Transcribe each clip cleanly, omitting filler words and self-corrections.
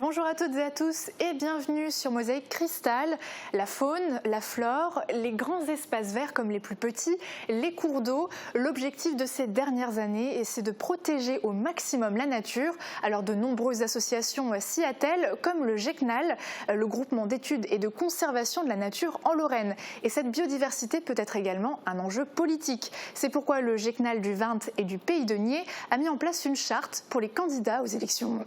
Bonjour à toutes et à tous et bienvenue sur Mosaïque Cristal. La faune, la flore, les grands espaces verts comme les plus petits, les cours d'eau. L'objectif de ces dernières années, c'est de protéger au maximum la nature. Alors de nombreuses associations s'y attellent comme le GECNAL, le groupement d'études et de conservation de la nature en Lorraine. Et cette biodiversité peut être également un enjeu politique. C'est pourquoi le GECNAL du Varnt et du Pays de Nied a mis en place une charte pour les candidats aux élections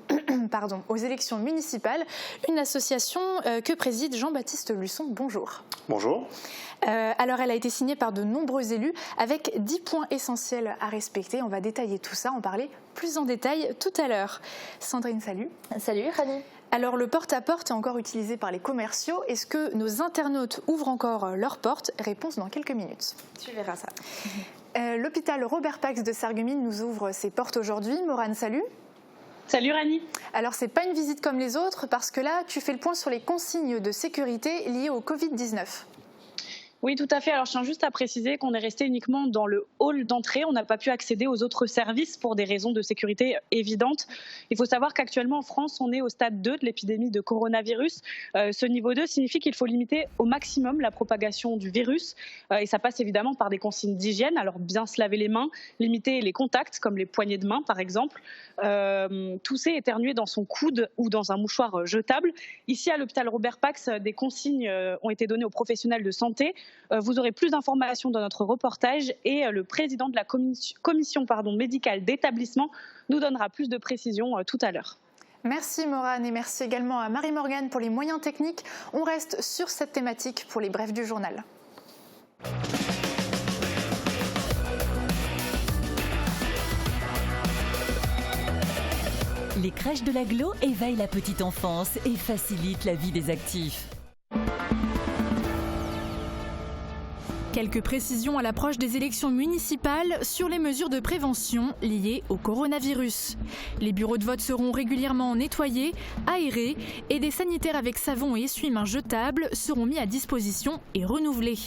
municipales, une association que préside Jean-Baptiste Luçon. Bonjour. Bonjour. Alors elle a été signée par de nombreux élus avec 10 points essentiels à respecter. On va détailler tout ça, en parler plus en détail tout à l'heure. Sandrine, salut. Salut Rani. Alors le porte-à-porte est encore utilisé par les commerciaux. Est-ce que nos internautes ouvrent encore leurs portes? Réponse dans quelques minutes. Tu verras ça. L'hôpital Robert Pax de Sarreguemines nous ouvre ses portes aujourd'hui. Morane, salut. Salut Rani. Alors c'est pas une visite comme les autres parce que là tu fais le point sur les consignes de sécurité liées au Covid-19. Oui, tout à fait. Alors, je tiens juste à préciser qu'on est resté uniquement dans le hall d'entrée. On n'a pas pu accéder aux autres services pour des raisons de sécurité évidentes. Il faut savoir qu'actuellement, en France, on est au stade 2 de l'épidémie de coronavirus. Ce niveau 2 signifie qu'il faut limiter au maximum la propagation du virus. Et ça passe évidemment par des consignes d'hygiène. Alors, bien se laver les mains, limiter les contacts, comme les poignées de main, par exemple. Tousser, éternuer dans son coude ou dans un mouchoir jetable. Ici, à l'hôpital Robert Pax, des consignes ont été données aux professionnels de santé. Vous aurez plus d'informations dans notre reportage et le président de la commission médicale d'établissement nous donnera plus de précisions tout à l'heure. Merci Morane et merci également à Marie-Morgane pour les moyens techniques. On reste sur cette thématique pour les brefs du journal. Les crèches de l'agglo éveillent la petite enfance et facilitent la vie des actifs. Quelques précisions à l'approche des élections municipales sur les mesures de prévention liées au coronavirus. Les bureaux de vote seront régulièrement nettoyés, aérés et des sanitaires avec savon et essuie-mains jetables seront mis à disposition et renouvelés.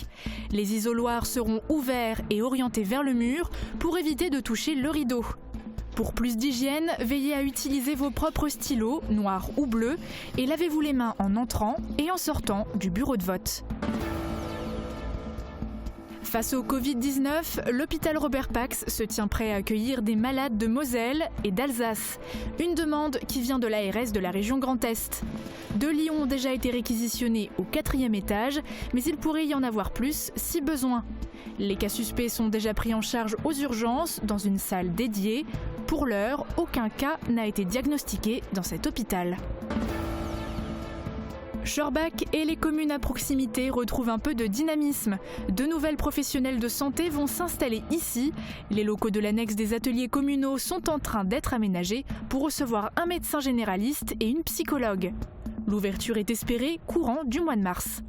Les isoloirs seront ouverts et orientés vers le mur pour éviter de toucher le rideau. Pour plus d'hygiène, veillez à utiliser vos propres stylos, noirs ou bleus, et lavez-vous les mains en entrant et en sortant du bureau de vote. Face au Covid-19, l'hôpital Robert Pax se tient prêt à accueillir des malades de Moselle et d'Alsace. Une demande qui vient de l'ARS de la région Grand Est. 2 lits ont déjà été réquisitionnés au 4e étage, mais il pourrait y en avoir plus si besoin. Les cas suspects sont déjà pris en charge aux urgences dans une salle dédiée. Pour l'heure, aucun cas n'a été diagnostiqué dans cet hôpital. Schorbach et les communes à proximité retrouvent un peu de dynamisme. De nouvelles professionnels de santé vont s'installer ici. Les locaux de l'annexe des ateliers communaux sont en train d'être aménagés pour recevoir un médecin généraliste et une psychologue. L'ouverture est espérée courant du mois de mars.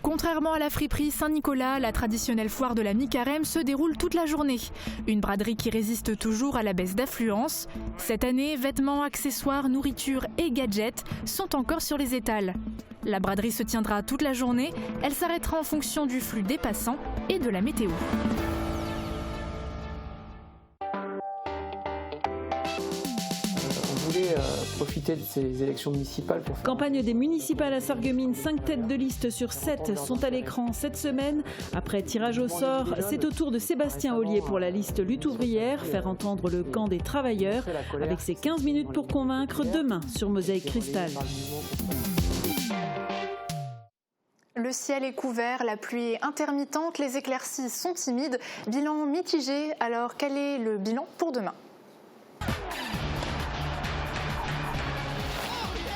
Contrairement à la friperie Saint-Nicolas, la traditionnelle foire de la mi-carême se déroule toute la journée. Une braderie qui résiste toujours à la baisse d'affluence. Cette année, vêtements, accessoires, nourriture et gadgets sont encore sur les étals. La braderie se tiendra toute la journée. Elle s'arrêtera en fonction du flux des passants et de la météo. Profiter de ces élections municipales pour faire... Campagne des municipales à Sarreguemines, 5 têtes de liste sur 7 sont à l'écran cette semaine. Après tirage au sort, c'est au tour de Sébastien Ollier pour la liste Lutte ouvrière, faire entendre le camp des travailleurs, avec ses 15 minutes pour convaincre demain sur Mosaïque Cristal. Le ciel est couvert, la pluie est intermittente, les éclaircies sont timides. Bilan mitigé, alors quel est le bilan pour demain ?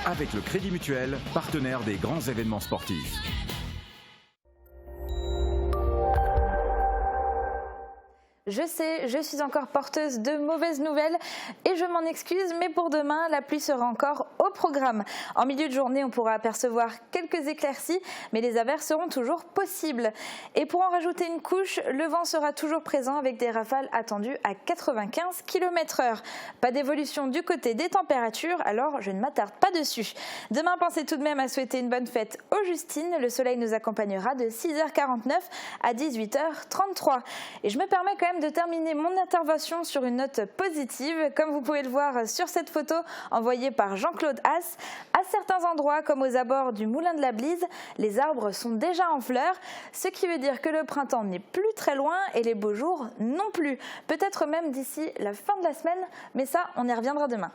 Avec le Crédit Mutuel, partenaire des grands événements sportifs. Je sais, je suis encore porteuse de mauvaises nouvelles et je m'en excuse, mais pour demain, la pluie sera encore au programme. En milieu de journée, on pourra apercevoir quelques éclaircies, mais les averses seront toujours possibles. Et pour en rajouter une couche, le vent sera toujours présent avec des rafales attendues à 95 km/h. Pas d'évolution du côté des températures, alors je ne m'attarde pas dessus. Demain, pensez tout de même à souhaiter une bonne fête aux Justines. Le soleil nous accompagnera de 6h49 à 18h33. Et je me permets quand même même de terminer mon intervention sur une note positive. Comme vous pouvez le voir sur cette photo envoyée par Jean-Claude Haas, à certains endroits, comme aux abords du Moulin de la Blise, les arbres sont déjà en fleurs, ce qui veut dire que le printemps n'est plus très loin et les beaux jours non plus. Peut-être même d'ici la fin de la semaine, mais ça, on y reviendra demain.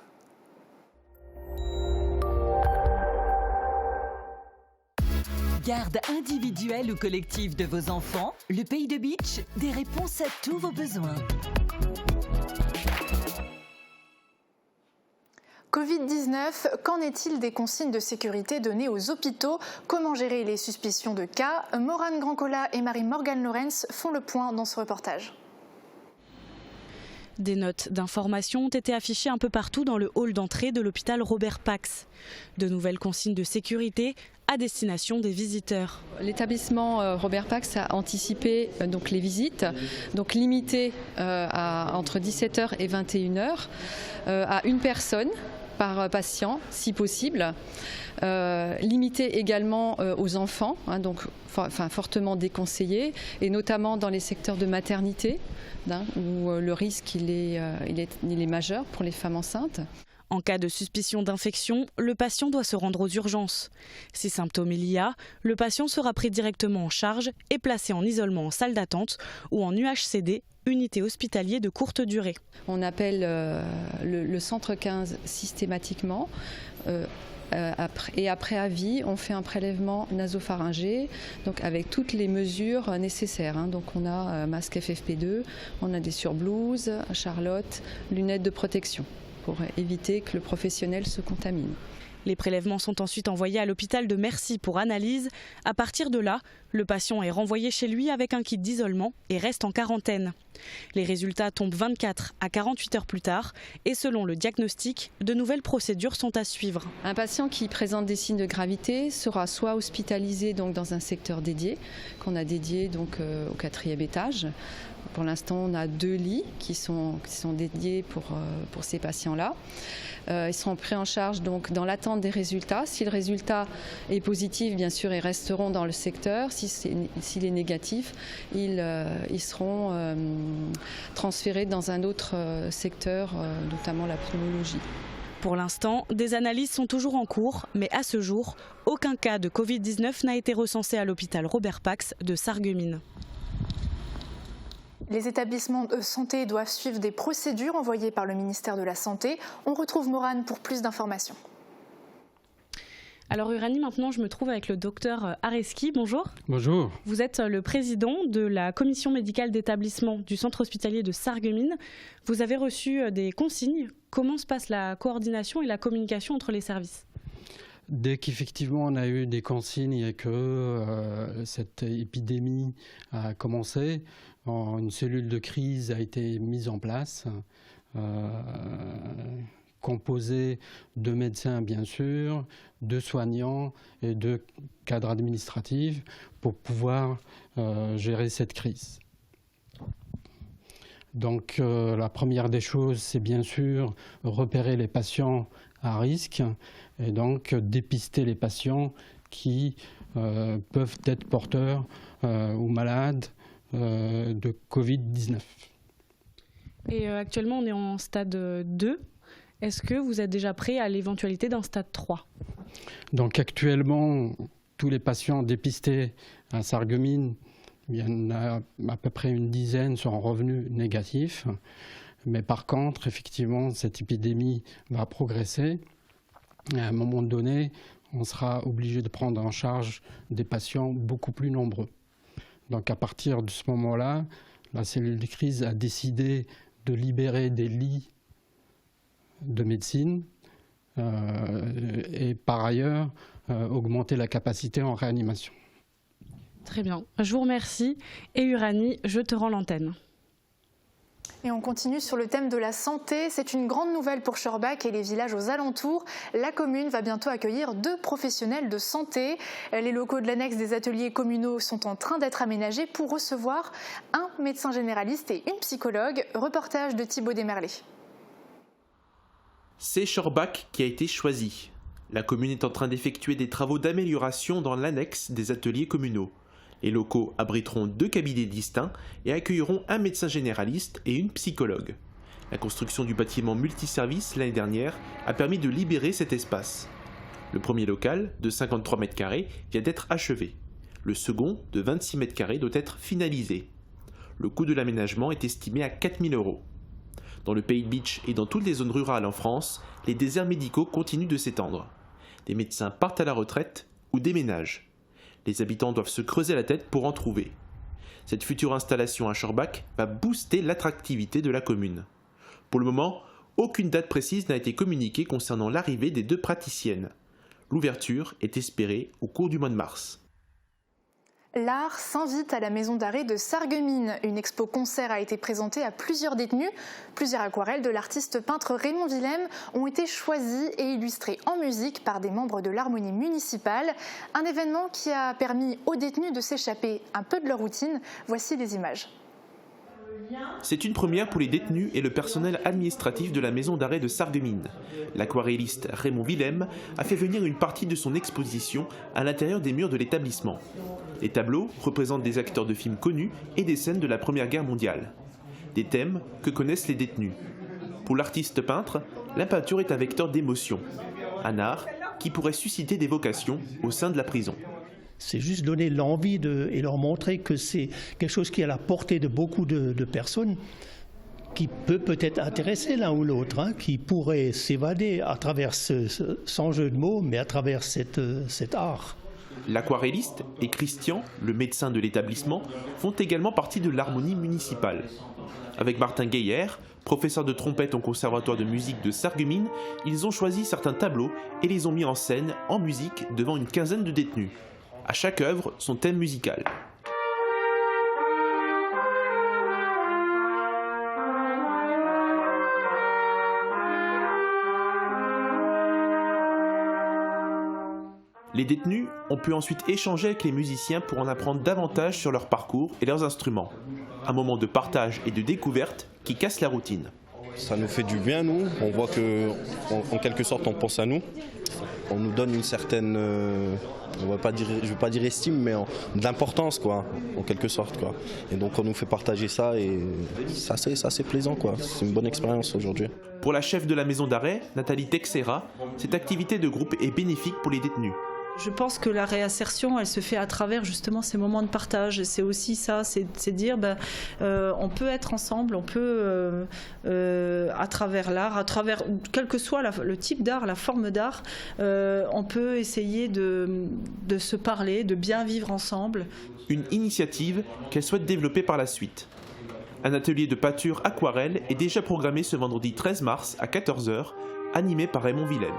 Garde individuelle ou collective de vos enfants, le Pays de Beach, des réponses à tous vos besoins. Covid-19, qu'en est-il des consignes de sécurité données aux hôpitaux? Comment gérer les suspicions de cas? Morane Grancola et Marie-Morgane Lorenz font le point dans ce reportage. Des notes d'information ont été affichées un peu partout dans le hall d'entrée de l'hôpital Robert Pax. De nouvelles consignes de sécurité à destination des visiteurs. L'établissement Robert Pax a anticipé donc les visites, donc limitées à entre 17h et 21h à une personne par patient si possible. Limité également aux enfants, donc fortement déconseillé, et notamment dans les secteurs de maternité, où le risque il est majeur pour les femmes enceintes. En cas de suspicion d'infection, le patient doit se rendre aux urgences. Si symptômes il y a, le patient sera pris directement en charge et placé en isolement en salle d'attente ou en UHCD, unité hospitalier de courte durée. On appelle le centre 15 systématiquement. Et après avis, on fait un prélèvement nasopharyngé, donc avec toutes les mesures nécessaires. Donc on a masque FFP2, on a des surblouses, charlotte, lunettes de protection pour éviter que le professionnel se contamine. Les prélèvements sont ensuite envoyés à l'hôpital de Mercy pour analyse. À partir de là, le patient est renvoyé chez lui avec un kit d'isolement et reste en quarantaine. Les résultats tombent 24 à 48 heures plus tard et selon le diagnostic, de nouvelles procédures sont à suivre. Un patient qui présente des signes de gravité sera soit hospitalisé donc dans un secteur dédié, qu'on a dédié donc au 4e étage. Pour l'instant, on a 2 lits qui sont dédiés pour ces patients-là. Ils seront pris en charge donc dans l'attente des résultats. Si le résultat est positif, bien sûr, ils resteront dans le secteur. S'il est négatif, ils seront transférés dans un autre secteur, notamment la pneumologie. Pour l'instant, des analyses sont toujours en cours, mais à ce jour, aucun cas de Covid-19 n'a été recensé à l'hôpital Robert Pax de Sarreguemines. Les établissements de santé doivent suivre des procédures envoyées par le ministère de la Santé. On retrouve Morane pour plus d'informations. Alors Uranie, maintenant je me trouve avec le docteur Areski. Bonjour. Bonjour. Vous êtes le président de la commission médicale d'établissement du centre hospitalier de Sarreguemines. Vous avez reçu des consignes. Comment se passe la coordination et la communication entre les services ? Dès qu'effectivement on a eu des consignes et que cette épidémie a commencé, une cellule de crise a été mise en place, composée de médecins bien sûr, de soignants et de cadres administratifs pour pouvoir gérer cette crise. Donc la première des choses, c'est bien sûr repérer les patients à risque et donc dépister les patients qui peuvent être porteurs ou malades de Covid-19. Et actuellement, on est en stade 2. Est-ce que vous êtes déjà prêt à l'éventualité d'un stade 3 ? Donc actuellement, tous les patients dépistés à Sarreguemines, il y en a à peu près une dizaine sont revenus négatifs. Mais par contre, effectivement, cette épidémie va progresser. Et à un moment donné, on sera obligé de prendre en charge des patients beaucoup plus nombreux. Donc à partir de ce moment-là, la cellule de crise a décidé de libérer des lits de médecine et par ailleurs augmenter la capacité en réanimation. Très bien, je vous remercie. Et Uranie, je te rends l'antenne. Et on continue sur le thème de la santé. C'est une grande nouvelle pour Schorbach et les villages aux alentours. La commune va bientôt accueillir 2 professionnels de santé. Les locaux de l'annexe des ateliers communaux sont en train d'être aménagés pour recevoir un médecin généraliste et une psychologue. Reportage de Thibaut Desmerlet. C'est Schorbach qui a été choisi. La commune est en train d'effectuer des travaux d'amélioration dans l'annexe des ateliers communaux. Les locaux abriteront 2 cabinets distincts et accueilleront un médecin généraliste et une psychologue. La construction du bâtiment multiservice l'année dernière a permis de libérer cet espace. Le premier local, de 53 m², vient d'être achevé. Le second, de 26 m², doit être finalisé. Le coût de l'aménagement est estimé à 4 000 €. Dans le Pays de Bitche et dans toutes les zones rurales en France, les déserts médicaux continuent de s'étendre. Des médecins partent à la retraite ou déménagent. Les habitants doivent se creuser la tête pour en trouver. Cette future installation à Schorbach va booster l'attractivité de la commune. Pour le moment, aucune date précise n'a été communiquée concernant l'arrivée des 2 praticiennes. L'ouverture est espérée au cours du mois de mars. L'art s'invite à la maison d'arrêt de Sarreguemines. Une expo-concert a été présentée à plusieurs détenus. Plusieurs aquarelles de l'artiste peintre Raymond Willem ont été choisies et illustrées en musique par des membres de l'harmonie municipale. Un événement qui a permis aux détenus de s'échapper un peu de leur routine. Voici les images. C'est une première pour les détenus et le personnel administratif de la maison d'arrêt de Sarreguemines. L'aquarelliste Raymond Willem a fait venir une partie de son exposition à l'intérieur des murs de l'établissement. Les tableaux représentent des acteurs de films connus et des scènes de la Première Guerre mondiale. Des thèmes que connaissent les détenus. Pour l'artiste peintre, la peinture est un vecteur d'émotion. Un art qui pourrait susciter des vocations au sein de la prison. C'est juste donner l'envie et leur montrer que c'est quelque chose qui est à la portée de beaucoup de personnes, qui peut peut-être intéresser l'un ou l'autre, qui pourrait s'évader à travers sans jeu de mots, mais à travers cet art. L'aquarelliste et Christian, le médecin de l'établissement, font également partie de l'harmonie municipale. Avec Martin Gaillère, professeur de trompette au conservatoire de musique de Sarreguemines, ils ont choisi certains tableaux et les ont mis en scène en musique devant une quinzaine de détenus. À chaque œuvre, son thème musical. Les détenus ont pu ensuite échanger avec les musiciens pour en apprendre davantage sur leur parcours et leurs instruments. Un moment de partage et de découverte qui casse la routine. Ça nous fait du bien, nous. On voit que, en quelque sorte, on pense à nous. On nous donne une certaine, je ne veux pas dire estime, mais d'importance, quoi, en quelque sorte, quoi. Et donc on nous fait partager ça et ça c'est plaisant, quoi. C'est une bonne expérience aujourd'hui. Pour la chef de la maison d'arrêt, Nathalie Texera, cette activité de groupe est bénéfique pour les détenus. Je pense que la réinsertion, elle se fait à travers justement ces moments de partage. C'est aussi ça, c'est dire, on peut être ensemble, on peut, à travers l'art, à travers quel que soit le type d'art, la forme d'art, on peut essayer de se parler, de bien vivre ensemble. Une initiative qu'elle souhaite développer par la suite. Un atelier de peinture aquarelle est déjà programmé ce vendredi 13 mars à 14 h, animé par Raymond Willem.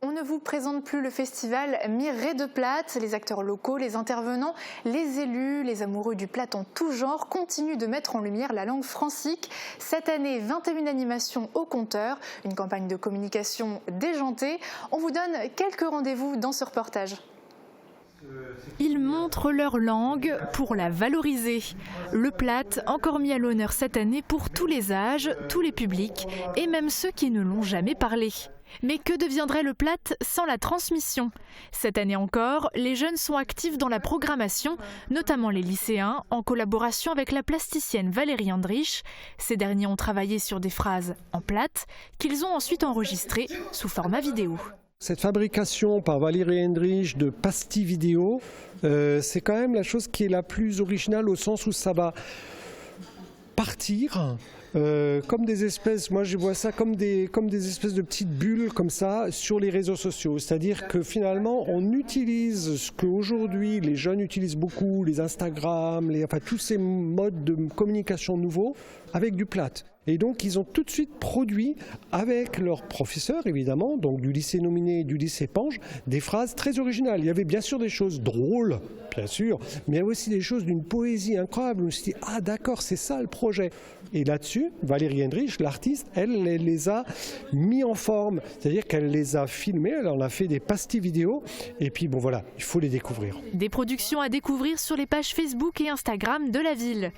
On ne vous présente plus le festival Mireille de Plate. Les acteurs locaux, les intervenants, les élus, les amoureux du Plate en tout genre continuent de mettre en lumière la langue francique. Cette année, 21 animations au compteur, une campagne de communication déjantée. On vous donne quelques rendez-vous dans ce reportage. Ils montrent leur langue pour la valoriser. Le Plate, encore mis à l'honneur cette année pour tous les âges, tous les publics et même ceux qui ne l'ont jamais parlé. Mais que deviendrait le Plate sans la transmission ? Cette année encore, les jeunes sont actifs dans la programmation, notamment les lycéens, en collaboration avec la plasticienne Valérie Andrich. Ces derniers ont travaillé sur des phrases en plate qu'ils ont ensuite enregistrées sous format vidéo. Cette fabrication par Valérie Hendrich de pastilles vidéo, c'est quand même la chose qui est la plus originale au sens où ça va partir comme des espèces, moi je vois ça comme des espèces de petites bulles comme ça sur les réseaux sociaux. C'est-à-dire que finalement on utilise ce qu'aujourd'hui les jeunes utilisent beaucoup, les Instagram, tous ces modes de communication nouveaux avec du plate. Et donc ils ont tout de suite produit avec leurs professeurs évidemment, donc du lycée Nominé et du lycée Pange, des phrases très originales. Il y avait bien sûr des choses drôles, bien sûr, mais il y avait aussi des choses d'une poésie incroyable. On me dit ah d'accord, c'est ça le projet. Et là-dessus, Valérie Hendrich, l'artiste, elle les a mis en forme, c'est-à-dire qu'elle les a filmés, elle en a fait des pastilles vidéo, et puis bon voilà, il faut les découvrir. Des productions à découvrir sur les pages Facebook et Instagram de la ville.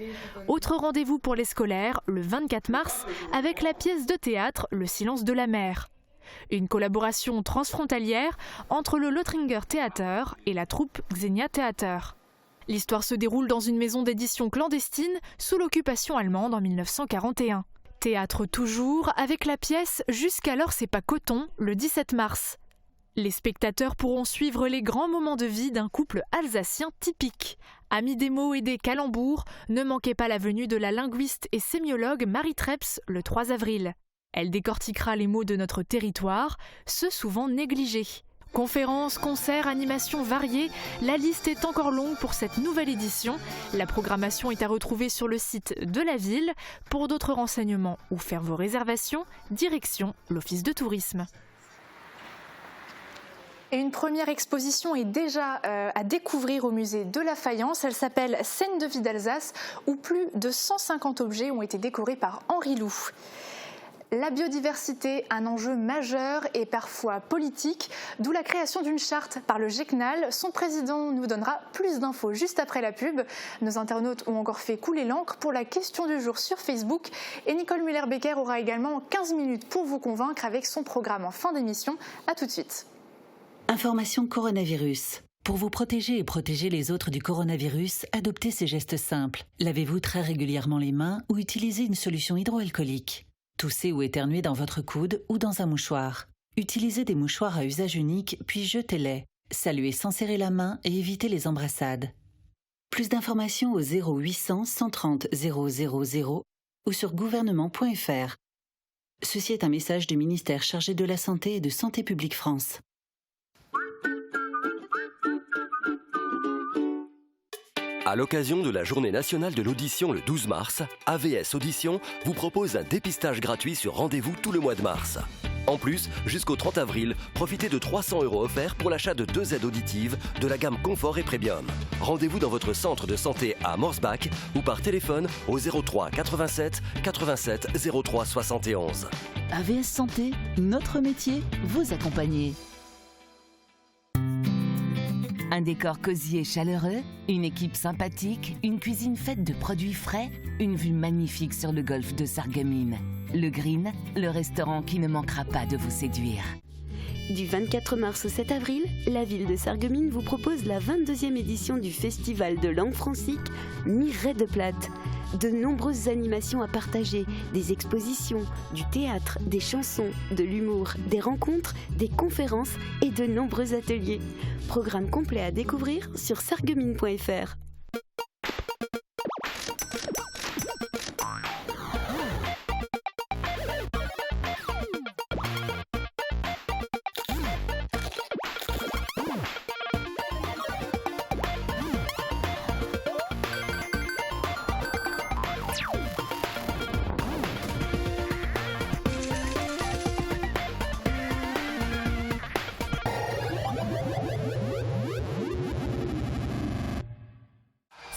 Autre rendez-vous pour les scolaires, le 24 mars, avec la pièce de théâtre Le silence de la mer. une collaboration transfrontalière entre le Lothringer Theater et la troupe Xenia Theater. L'histoire se déroule dans une maison d'édition clandestine sous l'occupation allemande en 1941. Théâtre toujours, avec la pièce « Jusqu'alors c'est pas coton » le 17 mars. Les spectateurs pourront suivre les grands moments de vie d'un couple alsacien typique. Amis des mots et des calembours, ne manquez pas la venue de la linguiste et sémiologue Marie Treps le 3 avril. Elle décortiquera les mots de notre territoire, ceux souvent négligés. Conférences, concerts, animations variées, la liste est encore longue pour cette nouvelle édition. La programmation est à retrouver sur le site de la ville. Pour d'autres renseignements ou faire vos réservations, direction l'Office de tourisme. Et une première exposition est déjà à découvrir au musée de la Fayence. Elle s'appelle Scènes de vie d'Alsace, où plus de 150 objets ont été décorés par Henri Lou. La biodiversité, un enjeu majeur et parfois politique, d'où la création d'une charte par le GECNAL. Son président nous donnera plus d'infos juste après la pub. Nos internautes ont encore fait couler l'encre pour la question du jour sur Facebook. Et Nicole Muller-Becker aura également 15 minutes pour vous convaincre avec son programme en fin d'émission. A tout de suite. Information coronavirus. Pour vous protéger et protéger les autres du coronavirus, adoptez ces gestes simples. Lavez-vous très régulièrement les mains ou utilisez une solution hydroalcoolique. Toussez ou éternuez dans votre coude ou dans un mouchoir. Utilisez des mouchoirs à usage unique, puis jetez-les. Saluez sans serrer la main et évitez les embrassades. Plus d'informations au 0800 130 000 ou sur gouvernement.fr. Ceci est un message du ministère chargé de la Santé et de Santé publique France. À l'occasion de la Journée nationale de l'audition le 12 mars, AVS Audition vous propose un dépistage gratuit sur rendez-vous tout le mois de mars. En plus, jusqu'au 30 avril, profitez de 300 € offerts pour l'achat de 2 aides auditives de la gamme Confort et Premium. Rendez-vous dans votre centre de santé à Morsbach ou par téléphone au 03 87 87 03 71. AVS Santé, notre métier, vous accompagner. Un décor cosy et chaleureux, une équipe sympathique, une cuisine faite de produits frais, une vue magnifique sur le golfe de Sarreguemines. Le Green, le restaurant qui ne manquera pas de vous séduire. Du 24 mars au 7 avril, la ville de Sarreguemines vous propose la 22e édition du festival de langue francique Mireille de Plate. De nombreuses animations à partager, des expositions, du théâtre, des chansons, de l'humour, des rencontres, des conférences et de nombreux ateliers. Programme complet à découvrir sur sarreguemines.fr.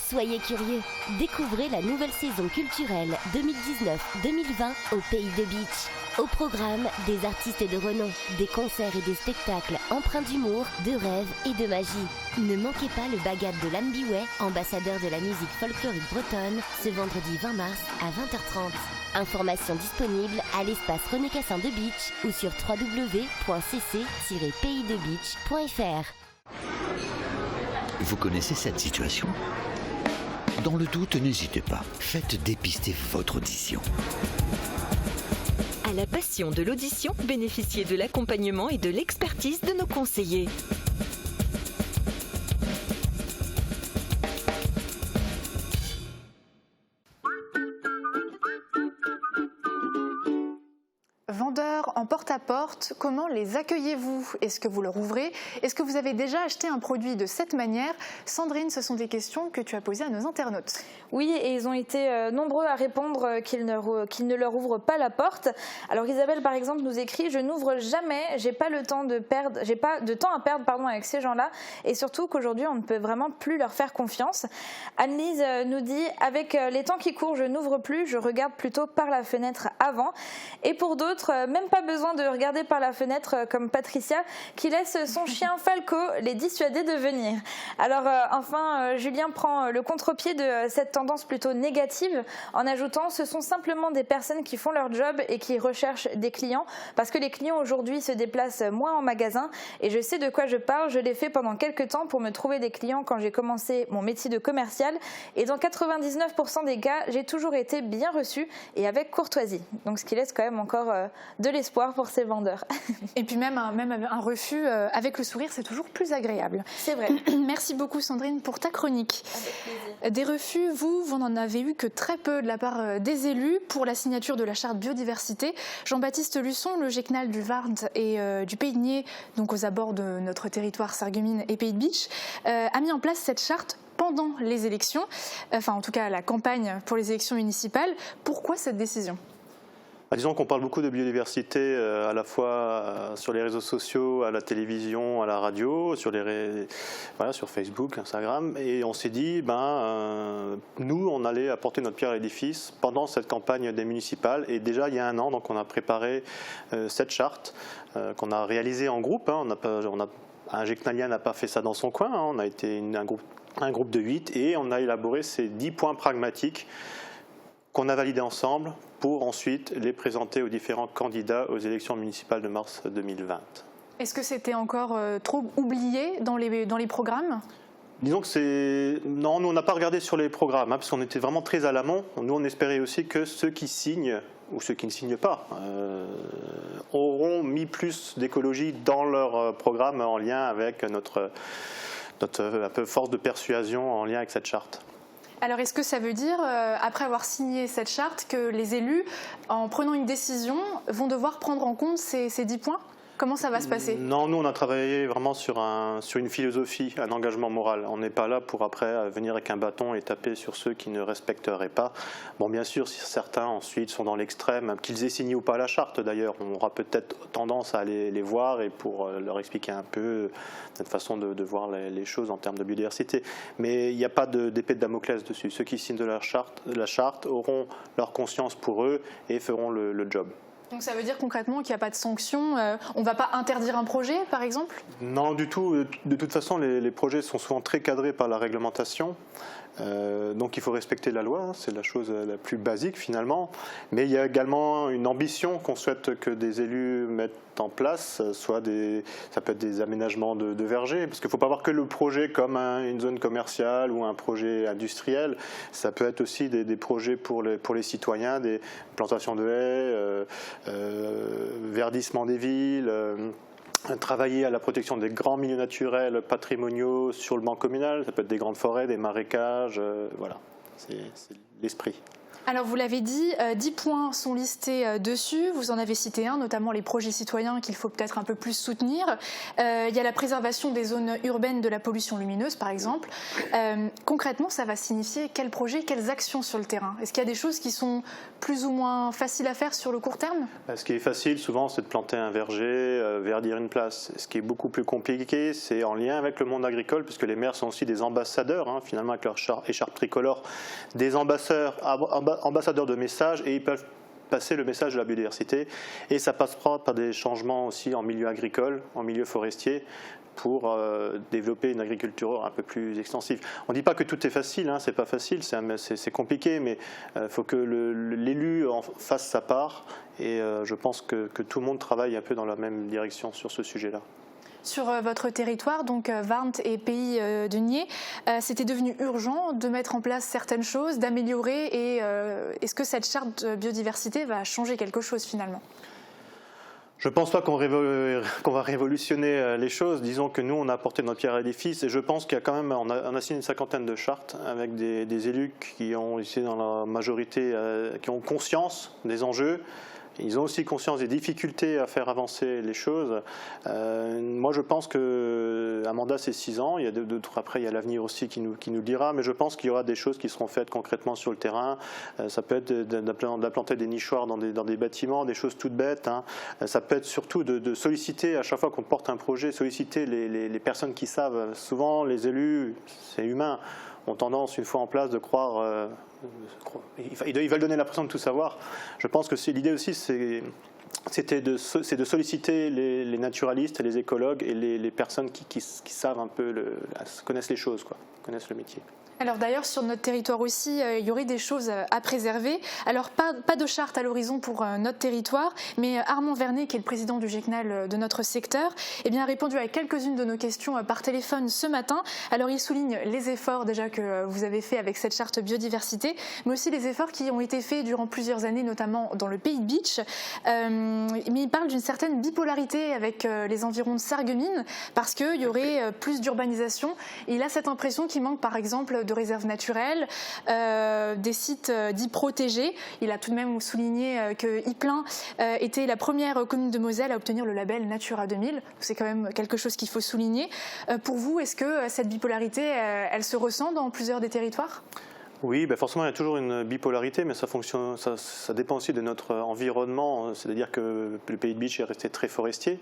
Soyez curieux, découvrez la nouvelle saison culturelle 2019-2020 au Pays de Beach. Au programme, des artistes de renom, des concerts et des spectacles empreints d'humour, de rêve et de magie. Ne manquez pas le Bagad de Lambiway, ambassadeur de la musique folklorique bretonne, ce vendredi 20 mars à 20h30. Informations disponibles à l'espace René Cassin de Beach ou sur www.cc-paysdebeach.fr. Vous connaissez cette situation ? Dans le doute, n'hésitez pas. Faites dépister votre audition. À la passion de l'audition, bénéficiez de l'accompagnement et de l'expertise de nos conseillers. Vendeurs en porte-à-porte, comment les accueillez-vous? Est-ce que vous leur ouvrez? Est-ce que vous avez déjà acheté un produit de cette manière? Sandrine, ce sont des questions que tu as posées à nos internautes. Oui, et ils ont été nombreux à répondre qu'ils ne leur ouvrent pas la porte. Alors Isabelle, par exemple, nous écrit « Je n'ouvre jamais, j'ai pas de temps à perdre avec ces gens-là, et surtout qu'aujourd'hui, on ne peut vraiment plus leur faire confiance. » Annelise nous dit « Avec les temps qui courent, je n'ouvre plus, je regarde plutôt par la fenêtre avant. » Et pour d'autres, d'autres, même pas besoin de regarder par la fenêtre comme Patricia qui laisse son chien Falco les dissuader de venir. Alors enfin, Julien prend le contre-pied de cette tendance plutôt négative en ajoutant ce sont simplement des personnes qui font leur job et qui recherchent des clients parce que les clients aujourd'hui se déplacent moins en magasin et je sais de quoi je parle, je l'ai fait pendant quelques temps pour me trouver des clients quand j'ai commencé mon métier de commercial et dans 99% des cas, j'ai toujours été bien reçue et avec courtoisie. Donc ce qui laisse quand même encore de l'espoir pour ces vendeurs. Et puis même un refus avec le sourire, c'est toujours plus agréable. C'est vrai. Merci beaucoup Sandrine pour ta chronique. Des refus, vous n'en avez eu que très peu de la part des élus pour la signature de la charte biodiversité. Jean-Baptiste Luçon, le GECNAL du Var et du Pays de Nied, donc aux abords de notre territoire Sarreguemines et Pays de Bitche, a mis en place cette charte pendant les élections, enfin en tout cas la campagne pour les élections municipales. Pourquoi cette décision ? Disons qu'on parle beaucoup de biodiversité à la fois sur les réseaux sociaux, à la télévision, à la radio, sur Facebook, Instagram. Et on s'est dit, nous, on allait apporter notre pierre à l'édifice pendant cette campagne des municipales. Et déjà, il y a un an, donc on a préparé cette charte qu'on a réalisée en groupe. Un GECNALien n'a pas fait ça dans son coin. On a été un groupe de 8 et on a élaboré ces 10 points pragmatiques qu'on a validés ensemble pour ensuite les présenter aux différents candidats aux élections municipales de mars 2020. Est-ce que c'était encore trop oublié dans les programmes ? Disons que non, nous on n'a pas regardé sur les programmes, parce qu'on était vraiment très à l'amont. Nous on espérait aussi que ceux qui signent, ou ceux qui ne signent pas, auront mis plus d'écologie dans leur programme en lien avec notre un peu force de persuasion en lien avec cette charte. Alors est-ce que ça veut dire, après avoir signé cette charte, que les élus, en prenant une décision, vont devoir prendre en compte ces 10 points ? Comment ça va se passer ? Non, nous on a travaillé vraiment sur une philosophie, un engagement moral. On n'est pas là pour après venir avec un bâton et taper sur ceux qui ne respecteraient pas. Bon, bien sûr, si certains ensuite sont dans l'extrême, qu'ils aient signé ou pas la charte d'ailleurs, on aura peut-être tendance à aller les voir et pour leur expliquer un peu notre façon de voir les choses en termes de biodiversité. Mais il n'y a pas d'épée de Damoclès dessus. Ceux qui signent de la charte auront leur conscience pour eux et feront le job. Donc ça veut dire concrètement qu'il n'y a pas de sanction, on ne va pas interdire un projet par exemple ? Non du tout, de toute façon les projets sont souvent très cadrés par la réglementation, donc il faut respecter la loi, c'est la chose la plus basique finalement, mais il y a également une ambition qu'on souhaite que des élus mettent en place, ça peut être des aménagements de vergers, parce qu'il ne faut pas voir que le projet comme une zone commerciale ou un projet industriel, ça peut être aussi des projets pour les citoyens, des plantations de haies, verdissement des villes, travailler à la protection des grands milieux naturels patrimoniaux sur le banc communal, ça peut être des grandes forêts, des marécages, voilà, c'est l'esprit. Alors vous l'avez dit, 10 points sont listés dessus, vous en avez cité un, notamment les projets citoyens qu'il faut peut-être un peu plus soutenir. Il y a la préservation des zones urbaines de la pollution lumineuse par exemple. Concrètement, ça va signifier quels projets, quelles actions sur le terrain ? Est-ce qu'il y a des choses qui sont plus ou moins faciles à faire sur le court terme ? Ce qui est facile souvent, c'est de planter un verger, verdir une place. Ce qui est beaucoup plus compliqué, c'est en lien avec le monde agricole, puisque les maires sont aussi des ambassadeurs, finalement avec leur écharpe tricolore, des ambassadeurs de messages, et ils peuvent passer le message de la biodiversité, et ça passera par des changements aussi en milieu agricole, en milieu forestier, pour développer une agriculture un peu plus extensive. On ne dit pas que tout est facile, c'est pas facile, c'est compliqué, mais il faut que l'élu fasse sa part, et je pense que tout le monde travaille un peu dans la même direction sur ce sujet-là. Sur votre territoire, donc Var et Pays de Nied, c'était devenu urgent de mettre en place certaines choses, d'améliorer, et est-ce que cette charte biodiversité va changer quelque chose finalement ? Je ne pense pas qu'on va révolutionner les choses. Disons que nous, on a apporté notre pierre à l'édifice, et je pense qu'il y a quand même, on a signé une 50aine de chartes avec des élus qui ont, ici dans la majorité, qui ont conscience des enjeux. Ils ont aussi conscience des difficultés à faire avancer les choses. Moi, je pense qu'un mandat, c'est 6 ans. Il y a après, il y a l'avenir aussi qui nous le dira. Mais je pense qu'il y aura des choses qui seront faites concrètement sur le terrain. Ça peut être d'implanter des nichoirs dans des bâtiments, des choses toutes bêtes. Ça peut être surtout de solliciter, à chaque fois qu'on porte un projet, solliciter les personnes qui savent. Souvent, les élus, c'est humain. ont tendance, une fois en place, de croire... ils veulent donner l'impression de tout savoir. Je pense que l'idée aussi, c'est de solliciter les naturalistes et les écologues et les personnes qui savent un peu, connaissent les choses, connaissent le métier. Alors d'ailleurs, sur notre territoire aussi, il y aurait des choses à préserver. Alors pas de charte à l'horizon pour notre territoire, mais Armand Vernet, qui est le président du GECNAL de notre secteur, a répondu à quelques-unes de nos questions par téléphone ce matin. Alors il souligne les efforts déjà que vous avez faits avec cette charte biodiversité, mais aussi les efforts qui ont été faits durant plusieurs années, notamment dans le Pays de Bitche. Mais il parle d'une certaine bipolarité avec les environs de Sarreguemines, parce qu'il y aurait plus d'urbanisation. Il a cette impression qu'il manque par exemple de réserves naturelles, des sites dits protégés. Il a tout de même souligné que Ypelin était la première commune de Moselle à obtenir le label Natura 2000. C'est quand même quelque chose qu'il faut souligner. Pour vous, est-ce que cette bipolarité, elle se ressent dans plusieurs des territoires ? Oui, forcément il y a toujours une bipolarité, mais ça dépend aussi de notre environnement. C'est-à-dire que le Pays de Bitche est resté très forestier.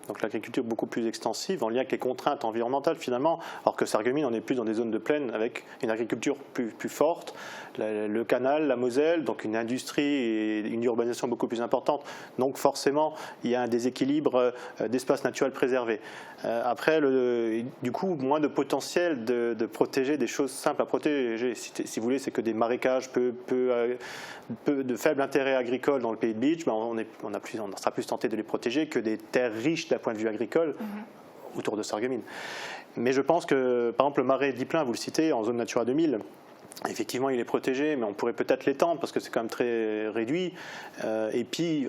Donc l'agriculture beaucoup plus extensive, en lien avec les contraintes environnementales finalement, alors que Sarreguemines, on est plus dans des zones de plaine avec une agriculture plus forte, le canal, la Moselle, donc une industrie et une urbanisation beaucoup plus importante. Donc forcément, il y a un déséquilibre d'espaces naturels préservés. Après, du coup, moins de potentiel de protéger des choses simples à protéger. Si vous voulez, c'est que des marécages de faible intérêt agricole dans le Pays de Bitche, on sera plus tenté de les protéger que des terres riches d'un point de vue agricole autour de Sarreguemines. Mais je pense que, par exemple, le marais d'Ypelin, vous le citez, en zone Natura 2000, effectivement, il est protégé, mais on pourrait peut-être l'étendre parce que c'est quand même très réduit. Et puis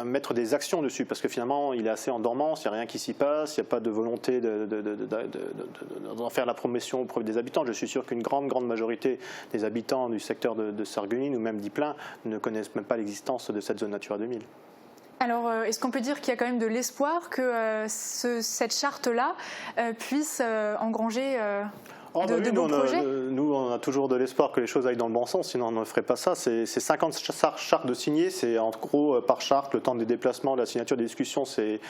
mettre des actions dessus parce que finalement, il est assez en dormance, il n'y a rien qui s'y passe, il n'y a pas de volonté d'en faire la promotion au profit des habitants. Je suis sûr qu'une grande majorité des habitants du secteur de Sarreguemines ou même d'Ypelin ne connaissent même pas l'existence de cette zone Natura 2000. Alors, est-ce qu'on peut dire qu'il y a quand même de l'espoir que cette charte-là puisse engranger de beaux projets ? Nous, on a toujours de l'espoir que les choses aillent dans le bon sens, sinon on ne ferait pas ça. C'est 50 chartes de signer, c'est en gros par charte, le temps des déplacements, la signature des discussions, c'est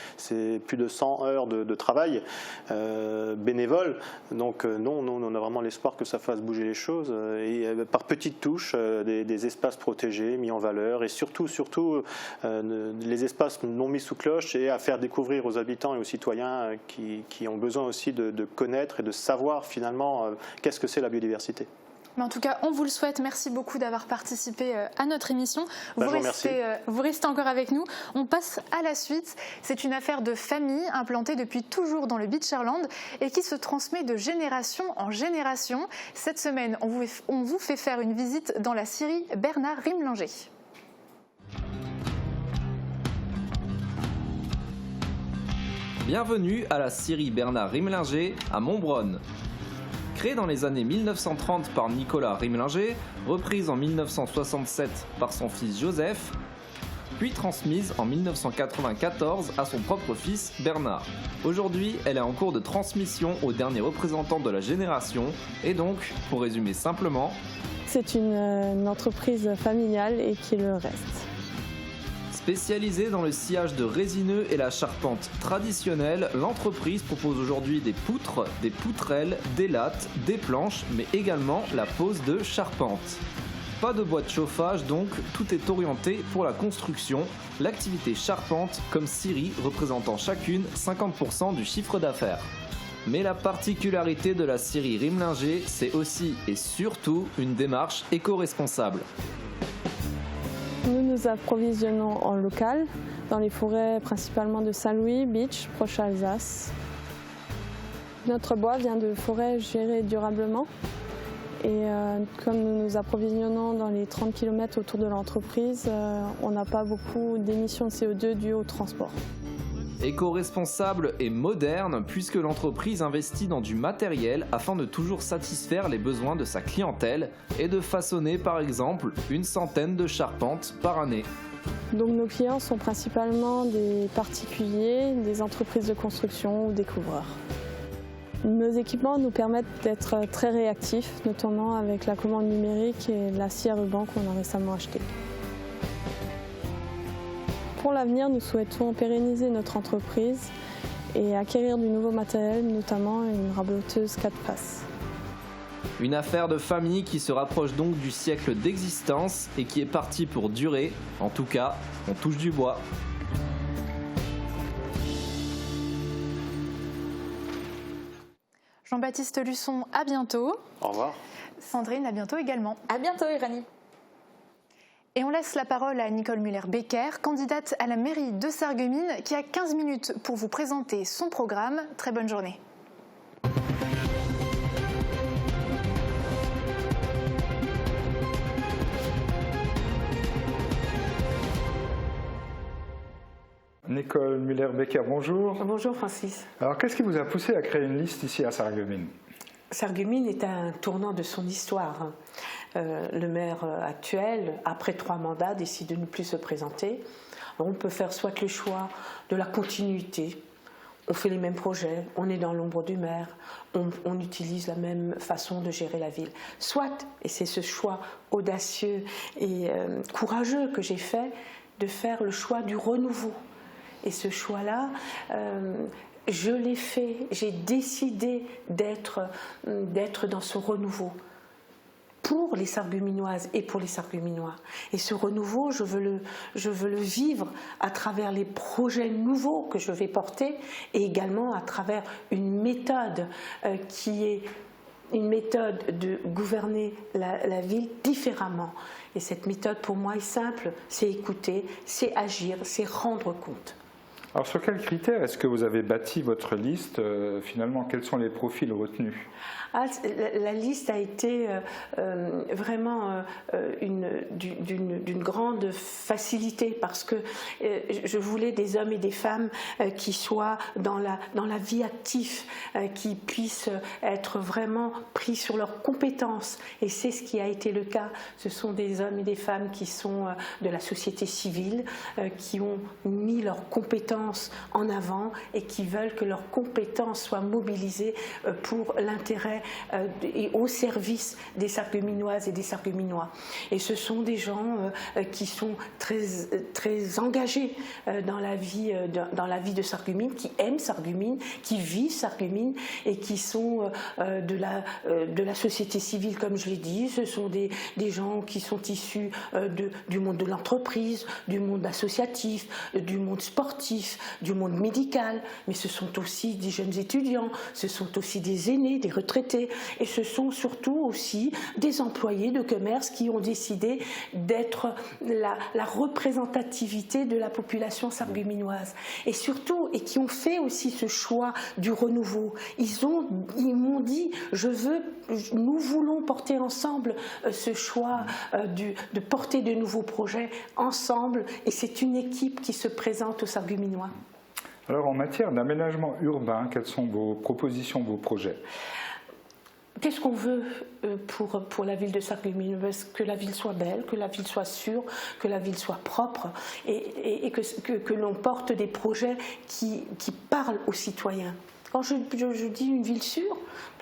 plus de 100 heures de travail bénévole. Donc non, on a vraiment l'espoir que ça fasse bouger les choses. Et par petites touches, des espaces protégés, mis en valeur, et surtout les espaces non mis sous cloche et à faire découvrir aux habitants et aux citoyens qui ont besoin aussi de connaître et de savoir finalement qu'est-ce que c'est la biodiversité. Mais en tout cas, on vous le souhaite. Merci beaucoup d'avoir participé à notre émission. Vous restez encore avec nous. On passe à la suite. C'est une affaire de famille implantée depuis toujours dans le Beacherland et qui se transmet de génération en génération. Cette semaine, on vous fait faire une visite dans la scierie Bernard Rimlinger. Bienvenue à la scierie Bernard Rimlinger à Montbronne. Créée dans les années 1930 par Nicolas Rimlinger, reprise en 1967 par son fils Joseph, puis transmise en 1994 à son propre fils Bernard. Aujourd'hui, elle est en cours de transmission au dernier représentant de la génération et donc, pour résumer simplement, c'est une entreprise familiale et qui le reste. Spécialisée dans le sciage de résineux et la charpente traditionnelle, l'entreprise propose aujourd'hui des poutres, des poutrelles, des lattes, des planches, mais également la pose de charpente. Pas de bois de chauffage donc, tout est orienté pour la construction, l'activité charpente comme scierie représentant chacune 50% du chiffre d'affaires. Mais la particularité de la scierie Rimlinger, c'est aussi et surtout une démarche éco-responsable. Nous nous approvisionnons en local, dans les forêts principalement de Saint-Louis, Bitche, proche Alsace. Notre bois vient de forêts gérées durablement et comme nous nous approvisionnons dans les 30 km autour de l'entreprise, on n'a pas beaucoup d'émissions de CO2 dues au transport. Éco-responsable et moderne puisque l'entreprise investit dans du matériel afin de toujours satisfaire les besoins de sa clientèle et de façonner par exemple une centaine de charpentes par année. Donc nos clients sont principalement des particuliers, des entreprises de construction ou des couvreurs. Nos équipements nous permettent d'être très réactifs, notamment avec la commande numérique et la scie à ruban qu'on a récemment achetée. Pour l'avenir, nous souhaitons pérenniser notre entreprise et acquérir du nouveau matériel, notamment une raboteuse 4 passes. Une affaire de famille qui se rapproche donc du siècle d'existence et qui est partie pour durer. En tout cas, on touche du bois. Jean-Baptiste Luçon, à bientôt. Au revoir. Sandrine, à bientôt également. À bientôt, Irani. Et on laisse la parole à Nicole Muller-Becker, candidate à la mairie de Sarreguemines, qui a 15 minutes pour vous présenter son programme. Très bonne journée. Nicole Muller-Becker, bonjour. Bonjour Francis. Alors qu'est-ce qui vous a poussé à créer une liste ici à Sarreguemines ? Sarreguemines est un tournant de son histoire. Le maire actuel, après 3 mandats, décide de ne plus se présenter. On peut faire soit le choix de la continuité, on fait les mêmes projets, on est dans l'ombre du maire, on utilise la même façon de gérer la ville. Soit, et c'est ce choix audacieux et courageux que j'ai fait, de faire le choix du renouveau. Et ce choix-là, je l'ai fait, j'ai décidé d'être dans ce renouveau pour les Sarregueminoises et pour les Sarregueminois. Et ce renouveau, je veux le vivre à travers les projets nouveaux que je vais porter et également à travers une méthode qui est une méthode de gouverner la ville différemment. Et cette méthode, pour moi, est simple, c'est écouter, c'est agir, c'est rendre compte. Alors sur quels critères est-ce que vous avez bâti votre liste ? Finalement, quels sont les profils retenus ? La liste a été vraiment d'une grande facilité parce que je voulais des hommes et des femmes qui soient dans la vie active, qui puissent être vraiment pris sur leurs compétences. Et c'est ce qui a été le cas. Ce sont des hommes et des femmes qui sont de la société civile, qui ont mis leurs compétences en avant et qui veulent que leurs compétences soient mobilisées pour l'intérêt et au service des Sarregueminoises et des Sarregueminois. Et ce sont des gens qui sont très engagés dans la vie de Sarreguemines, qui aiment Sarreguemines, qui vivent Sarreguemines et qui sont de la société civile, comme je l'ai dit. Ce sont des gens qui sont issus du monde de l'entreprise, du monde associatif, du monde sportif, du monde médical, mais ce sont aussi des jeunes étudiants, ce sont aussi des aînés, des retraités, et ce sont surtout aussi des employés de commerce qui ont décidé d'être la représentativité de la population sarregueminoise. Et surtout, et qui ont fait aussi ce choix du renouveau. Ils m'ont dit, nous voulons porter ensemble ce choix de porter de nouveaux projets ensemble, et c'est une équipe qui se présente aux Sarregueminois. Alors en matière d'aménagement urbain, quelles sont vos propositions, vos projets ? Qu'est-ce qu'on veut pour la ville de Sarreguemines ? Que la ville soit belle, que la ville soit sûre, que la ville soit propre et que l'on porte des projets qui parlent aux citoyens. Quand je dis une ville sûre,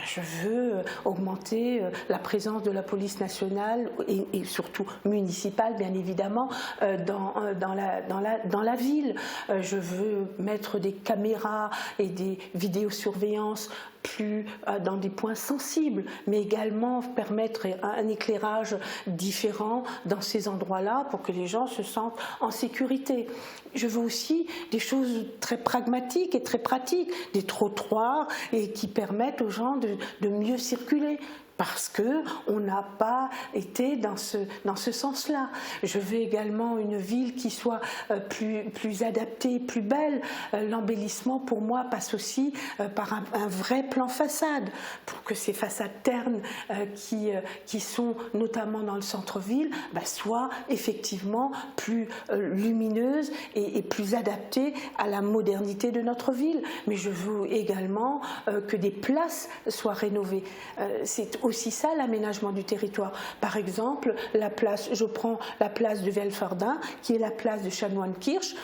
je veux augmenter la présence de la police nationale et surtout municipale, bien évidemment, dans la ville. Je veux mettre des caméras et des vidéosurveillances plus dans des points sensibles, mais également permettre un éclairage différent dans ces endroits-là pour que les gens se sentent en sécurité. Je veux aussi des choses très pragmatiques et très pratiques, des trottoirs et qui permettent aux gens de mieux circuler. Parce qu'on n'a pas été dans ce sens-là. Je veux également une ville qui soit plus adaptée, plus belle. L'embellissement, pour moi, passe aussi par un vrai plan façade, pour que ces façades ternes qui sont notamment dans le centre-ville soient effectivement plus lumineuses et plus adaptées à la modernité de notre ville. Mais je veux également que des places soient rénovées. C'est aussi ça l'aménagement du territoire. Par exemple, je prends la place de Velfardin, qui est la place de Chanoine-Kirch,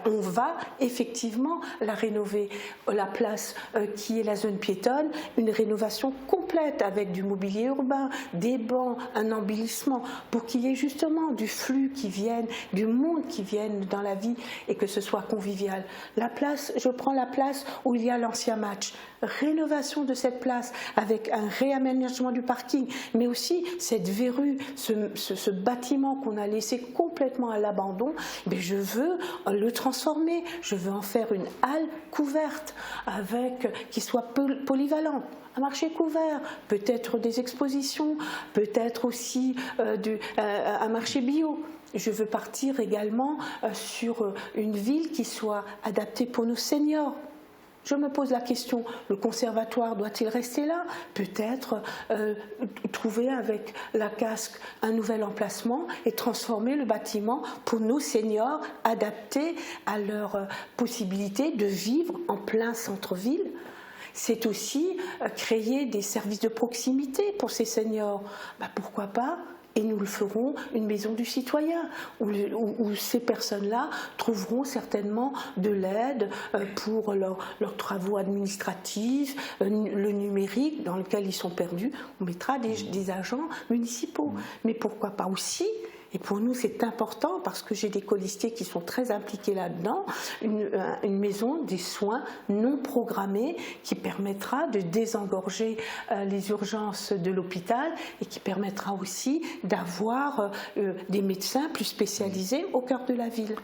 on va effectivement la rénover. La place qui est la zone piétonne, une rénovation complète avec du mobilier urbain, des bancs, un embellissement, pour qu'il y ait justement du flux qui vienne, du monde qui vienne dans la vie et que ce soit convivial. Je prends la place où il y a l'ancien match. Rénovation de cette place avec un réaménagement l'aménagement du parking, mais aussi cette verrue, ce bâtiment qu'on a laissé complètement à l'abandon, je veux le transformer, je veux en faire une halle couverte qui soit polyvalente. Un marché couvert, peut-être des expositions, peut-être aussi un marché bio. Je veux partir également sur une ville qui soit adaptée pour nos seniors. Je me pose la question, le conservatoire doit-il rester là? Peut-être trouver avec la casque un nouvel emplacement et transformer le bâtiment pour nos seniors, adaptés à leur possibilité de vivre en plein centre-ville. C'est aussi créer des services de proximité pour ces seniors. Pourquoi pas? Et nous le ferons, une maison du citoyen, où ces personnes-là trouveront certainement de l'aide pour leurs travaux administratifs, le numérique dans lequel ils sont perdus. On mettra des agents municipaux. Mais pourquoi pas aussi, et pour nous c'est important parce que j'ai des colistiers qui sont très impliqués là-dedans, une maison des soins non programmés qui permettra de désengorger les urgences de l'hôpital et qui permettra aussi d'avoir des médecins plus spécialisés au cœur de la ville.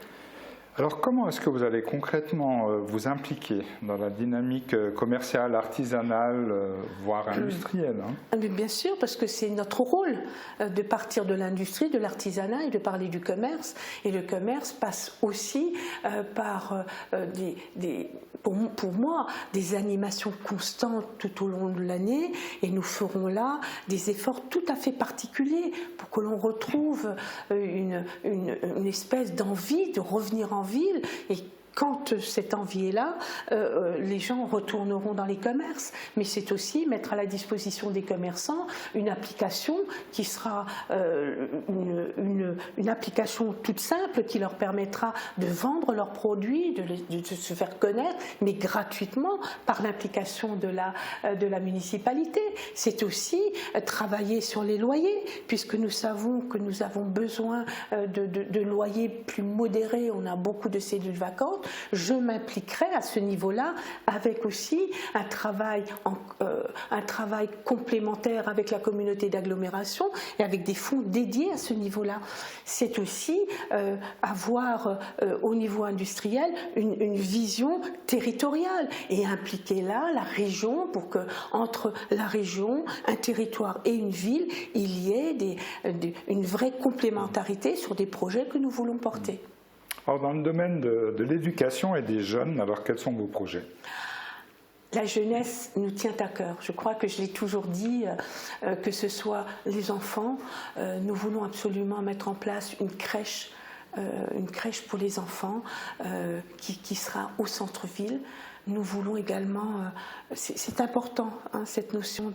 Alors comment est-ce que vous allez concrètement vous impliquer dans la dynamique commerciale, artisanale, voire industrielle, Bien sûr, parce que c'est notre rôle de partir de l'industrie, de l'artisanat et de parler du commerce. Et le commerce passe aussi par pour moi, des animations constantes tout au long de l'année. Et nous ferons là des efforts tout à fait particuliers pour que l'on retrouve une espèce d'envie de revenir en ville. Et quand cette envie est là, les gens retourneront dans les commerces. Mais c'est aussi mettre à la disposition des commerçants une application qui sera une application toute simple qui leur permettra de vendre leurs produits, de se faire connaître, mais gratuitement par l'application de la municipalité. C'est aussi travailler sur les loyers, puisque nous savons que nous avons besoin de loyers plus modérés. On a beaucoup de cellules vacantes. Je m'impliquerai à ce niveau-là avec aussi un travail complémentaire avec la communauté d'agglomération et avec des fonds dédiés à ce niveau-là. C'est aussi avoir au niveau industriel une vision territoriale et impliquer là la région pour que entre la région, un territoire et une ville, il y ait une vraie complémentarité sur des projets que nous voulons porter. Alors, dans le domaine de l'éducation et des jeunes, alors quels sont vos projets ? La jeunesse nous tient à cœur. Je crois que je l'ai toujours dit, que ce soit les enfants, nous voulons absolument mettre en place une crèche pour les enfants qui sera au centre-ville. Nous voulons également, c'est important, cette notion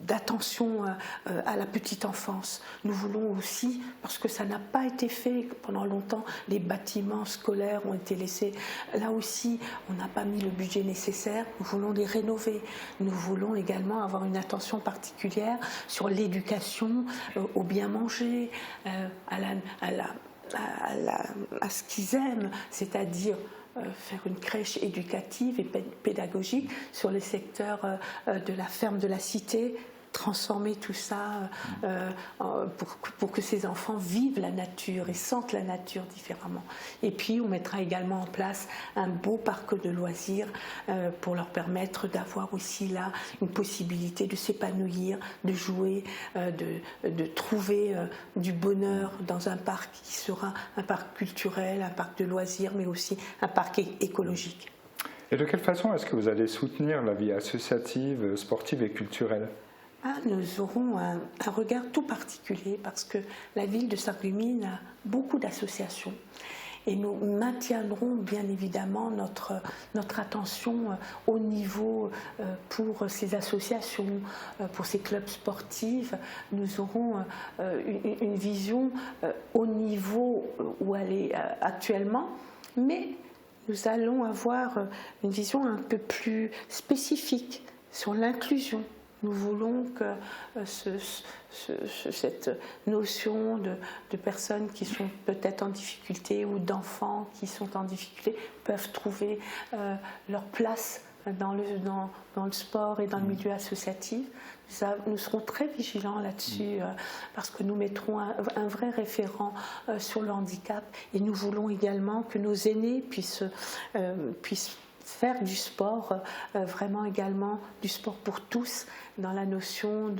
d'attention à la petite enfance. Nous voulons aussi, parce que ça n'a pas été fait pendant longtemps, les bâtiments scolaires ont été laissés. Là aussi, on n'a pas mis le budget nécessaire. Nous voulons les rénover. Nous voulons également avoir une attention particulière sur l'éducation, au bien manger, à ce qu'ils aiment, c'est-à-dire faire une crèche éducative et pédagogique sur le secteur de la ferme de la cité, transformer tout ça pour que ces enfants vivent la nature et sentent la nature différemment. Et puis on mettra également en place un beau parc de loisirs pour leur permettre d'avoir aussi là une possibilité de s'épanouir, de jouer, de trouver du bonheur dans un parc qui sera un parc culturel, un parc de loisirs, mais aussi un parc écologique. Et de quelle façon est-ce que vous allez soutenir la vie associative, sportive et culturelle ? Nous aurons un regard tout particulier parce que la ville de Sarreguemines a beaucoup d'associations et nous maintiendrons bien évidemment notre attention au niveau pour ces associations, pour ces clubs sportifs. Nous aurons une vision au niveau où elle est actuellement, mais nous allons avoir une vision un peu plus spécifique sur l'inclusion. Nous voulons que cette notion de personnes qui sont peut-être en difficulté ou d'enfants qui sont en difficulté peuvent trouver leur place dans le sport et dans le milieu associatif. Nous serons très vigilants là-dessus parce que nous mettrons un vrai référent sur le handicap et nous voulons également que nos aînés puissent faire du sport, vraiment également du sport pour tous, dans la notion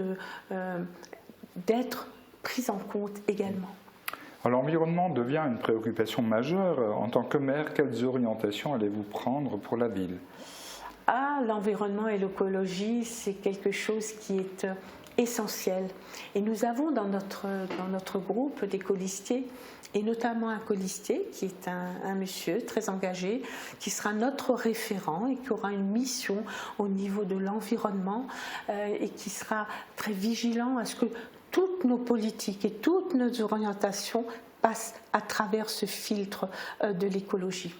d'être pris en compte également. L'environnement devient une préoccupation majeure. En tant que maire, quelles orientations allez-vous prendre pour la ville ? L'environnement et l'écologie, c'est quelque chose qui est essentiel. Et nous avons dans notre groupe des colistiers, et notamment un colistier qui est un monsieur très engagé, qui sera notre référent et qui aura une mission au niveau de l'environnement et qui sera très vigilant à ce que toutes nos politiques et toutes nos orientations passent à travers ce filtre de l'écologie.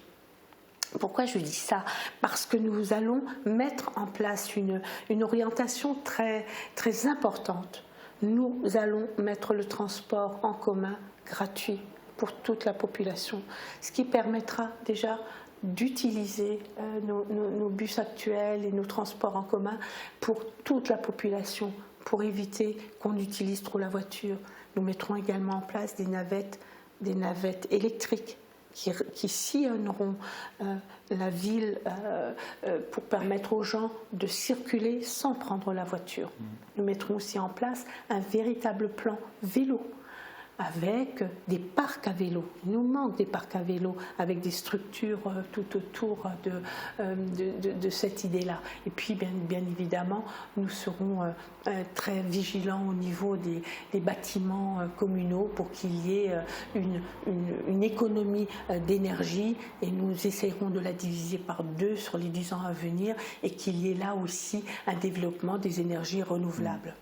Pourquoi je dis ça? Parce que nous allons mettre en place une orientation très, très importante. Nous allons mettre le transport en commun gratuit pour toute la population, ce qui permettra déjà d'utiliser nos bus actuels et nos transports en commun pour toute la population, pour éviter qu'on utilise trop la voiture. Nous mettrons également en place des navettes électriques qui sillonneront la ville pour permettre aux gens de circuler sans prendre la voiture. Nous mettrons aussi en place un véritable plan vélo avec des parcs à vélo. Il nous manque des parcs à vélo avec des structures tout autour de cette idée-là. Et puis, bien évidemment, nous serons très vigilants au niveau des bâtiments communaux pour qu'il y ait une économie d'énergie et nous essayerons de la diviser par 2 sur les 10 ans à venir et qu'il y ait là aussi un développement des énergies renouvelables.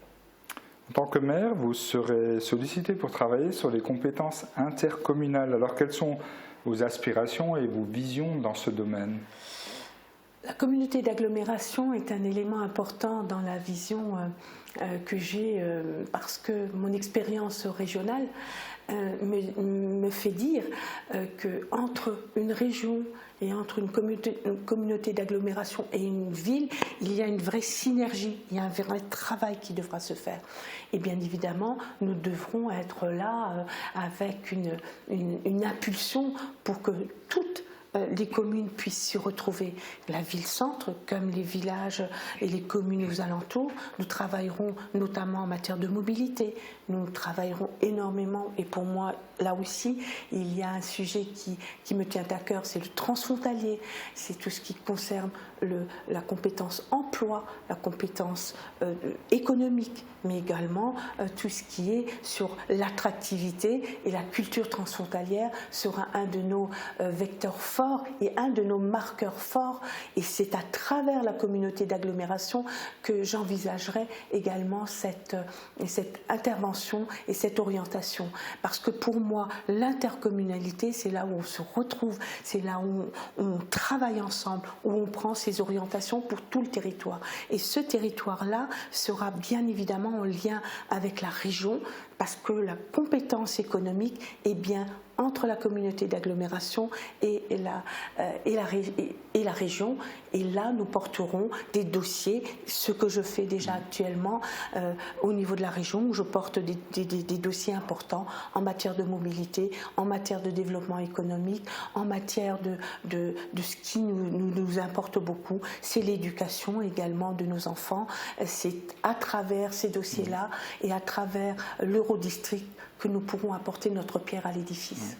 En tant que maire, vous serez sollicité pour travailler sur les compétences intercommunales. Alors, quelles sont vos aspirations et vos visions dans ce domaine ? La communauté d'agglomération est un élément important dans la vision que j'ai parce que mon expérience régionale me fait dire qu'entre une région et entre une communauté d'agglomération et une ville, il y a une vraie synergie, il y a un vrai travail qui devra se faire. Et bien évidemment, nous devrons être là avec une impulsion pour que toutes les communes puissent s'y retrouver. La ville-centre, comme les villages et les communes aux alentours, nous travaillerons notamment en matière de mobilité. Nous travaillerons énormément et pour moi, là aussi, il y a un sujet qui me tient à cœur, c'est le transfrontalier. C'est tout ce qui concerne la compétence emploi, la compétence économique, mais également tout ce qui est sur l'attractivité et la culture transfrontalière sera un de nos vecteurs forts et un de nos marqueurs forts. Et c'est à travers la communauté d'agglomération que j'envisagerai également cette intervention et cette orientation. Parce que pour moi, l'intercommunalité, c'est là où on se retrouve, c'est là où on travaille ensemble, où on prend ses orientations pour tout le territoire. Et ce territoire-là sera bien évidemment en lien avec la région, parce que la compétence économique est bien entre la communauté d'agglomération et la région. Et là, nous porterons des dossiers, ce que je fais déjà actuellement au niveau de la région, où je porte des dossiers importants en matière de mobilité, en matière de développement économique, en matière de ce qui nous importe beaucoup, c'est l'éducation également de nos enfants. C'est à travers ces dossiers-là et à travers l'Eurodistrict que nous pourrons apporter notre pierre à l'édifice.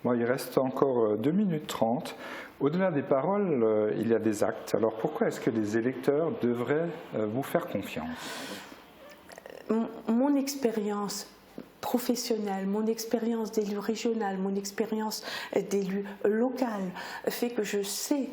Bon, il reste encore 2 minutes 30. Au-delà des paroles, il y a des actes. Alors pourquoi est-ce que les électeurs devraient vous faire confiance ? Mon expérience professionnelle, mon expérience d'élu régional, mon expérience d'élu local fait que je sais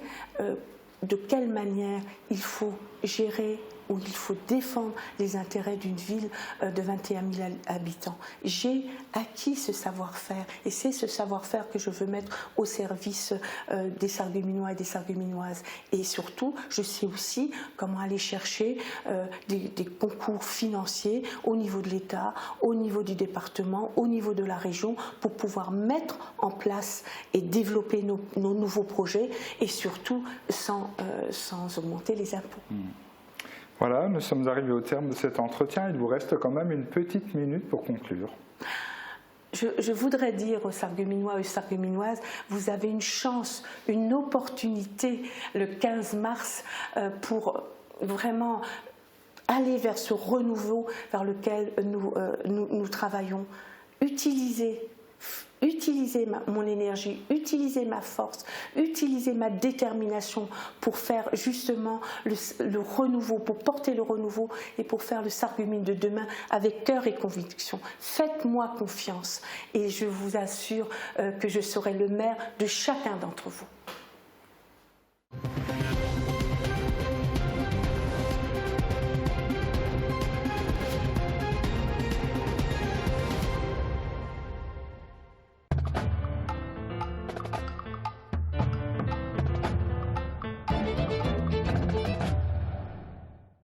de quelle manière il faut gérer où il faut défendre les intérêts d'une ville de 21 000 habitants. J'ai acquis ce savoir-faire et c'est ce savoir-faire que je veux mettre au service des Sarregueminois et des Sarregueminoises. Et surtout, je sais aussi comment aller chercher des concours financiers au niveau de l'État, au niveau du département, au niveau de la région, pour pouvoir mettre en place et développer nos nouveaux projets et surtout sans augmenter les impôts. Voilà, nous sommes arrivés au terme de cet entretien. Il vous reste quand même une petite minute pour conclure. Je voudrais dire aux Sarregueminois et aux Sarregueminoises, vous avez une chance, une opportunité le 15 mars pour vraiment aller vers ce renouveau vers lequel nous travaillons. Utilisez mon énergie, utilisez ma force, utilisez ma détermination pour faire justement le renouveau, pour porter le renouveau et pour faire le Sarreguemines de demain avec cœur et conviction. Faites-moi confiance et je vous assure que je serai le maire de chacun d'entre vous.